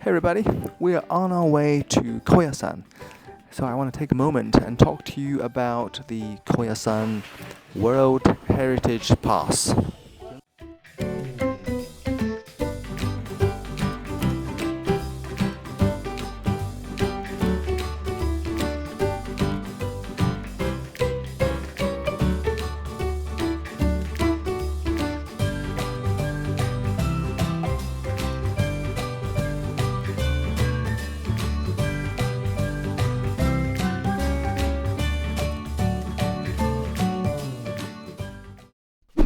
Hey everybody, we are on our way to Koyasan. So I want to take a moment and talk to you about the Koyasan World Heritage Pass.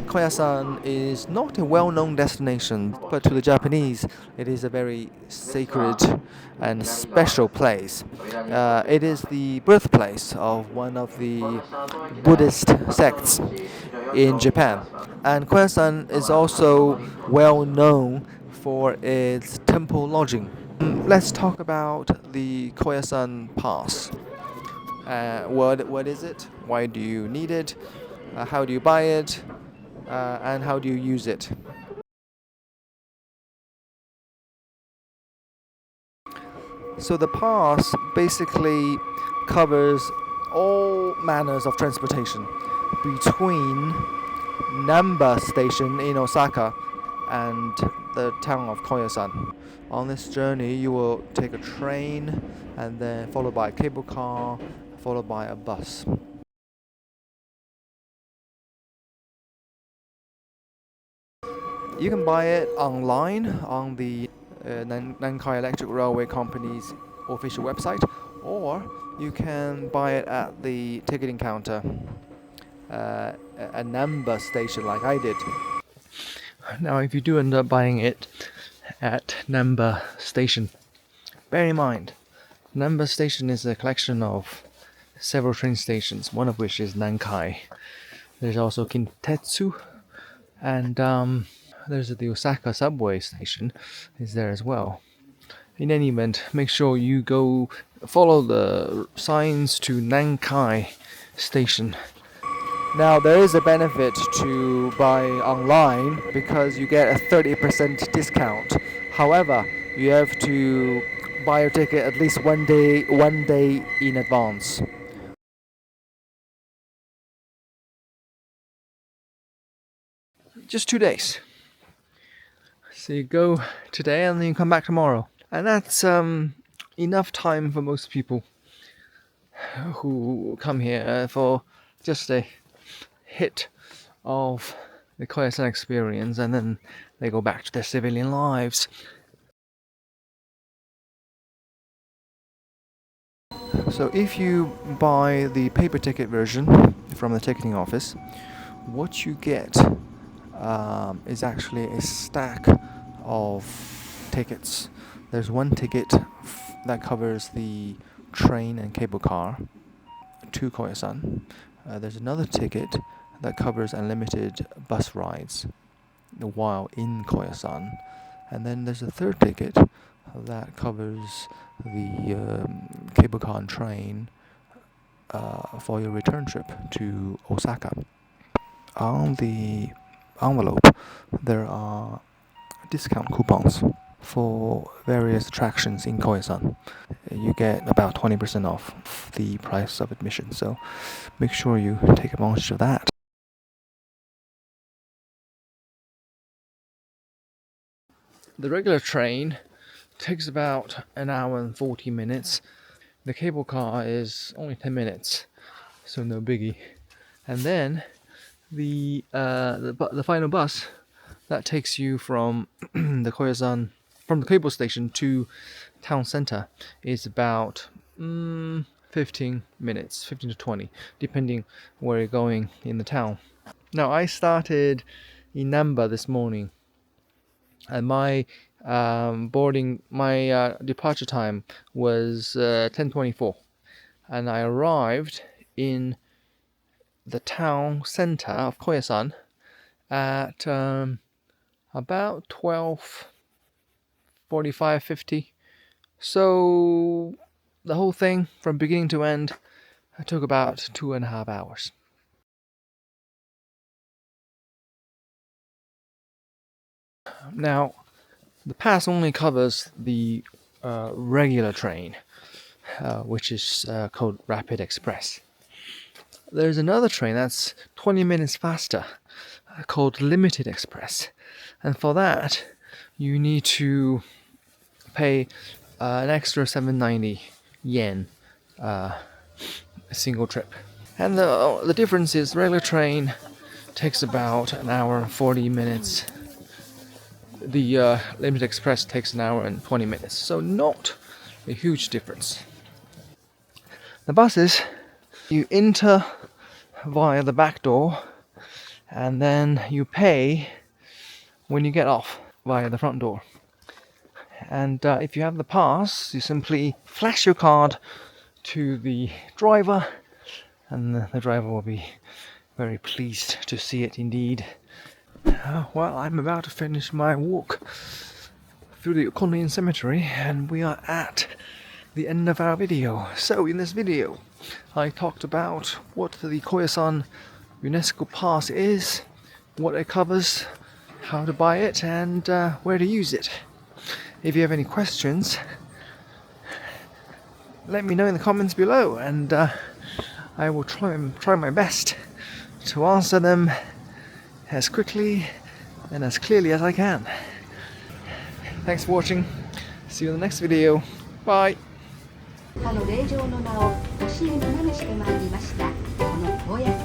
Koyasan is not a well-known destination, but to the Japanese, it is a very sacred and special place. It is the birthplace of one of the Buddhist sects in Japan, and Koyasan is also well known for its temple lodging. Let's talk about the Koyasan Pass. What is it? Why do you need it? How do you buy it? And how do you use it? So the pass basically covers all manners of transportation between Namba Station in Osaka and the town of Koyasan. On this journey, you will take a train and then followed by a cable car, followed by a bus. You can buy it online on the Nankai Electric Railway Company's official website, or you can buy it at the ticketing counter a number station like I did. Now, if you do end up buying it at Namba Station, bear in mind, Namba Station is a collection of several train stations, one of which is Nankai. There's also Kintetsu, and there's the Osaka subway station is there as well. In any event, make sure you go follow the signs to Nankai Station. Now, there is a benefit to buy online because you get a 30% discount. However, you have to buy your ticket at least one day in advance. Just 2 days. So you go today and then you come back tomorrow. And that's enough time for most people who come here for just a hit of the Koyasan experience, and then they go back to their civilian lives. So if you buy the paper ticket version from the ticketing office, what you get is actually a stack of tickets. There's one ticket that covers the train and cable car to Koyasan. There's another ticket that covers unlimited bus rides while in Koyasan. And then there's a third ticket that covers the cable car and train for your return trip to Osaka. On the envelope, there are discount coupons for various attractions in Koyasan. You get about 20% off the price of admission, so make sure you take advantage of that. The regular train takes about an hour and 40 minutes. The cable car is only 10 minutes, so no biggie. And then the final bus that takes you from the Koyasan, from the cable station to town center, is about 15 minutes, 15 to 20, depending where you're going in the town. Now, I started in Namba this morning, and my departure time was 10:24, and I arrived in the town center of Koyasan at about 12:45, 50. So the whole thing from beginning to end took about 2.5 hours. Now, the pass only covers the regular train, which is called Rapid Express. There's another train that's 20 minutes faster, called Limited Express, and for that you need to pay an extra 790 yen a single trip. And the difference is regular train takes about an hour and 40 minutes. The Limited Express takes an hour and 20 minutes, so not a huge difference. The buses, you enter via the back door and then you pay when you get off via the front door. And if you have the pass, you simply flash your card to the driver, and the driver will be very pleased to see it indeed. Well, I'm about to finish my walk through the Koyasan Cemetery, and we are at the end of our video. So in this video I talked about what the Koyasan UNESCO Pass is, what it covers, how to buy it, and where to use it. If you have any questions, let me know in the comments below, and I will try my best to answer them as quickly and as clearly as I can. Thanks for watching. See you in the next video. Bye. 霊場の名を教えにまねしてまいりましたこの高野山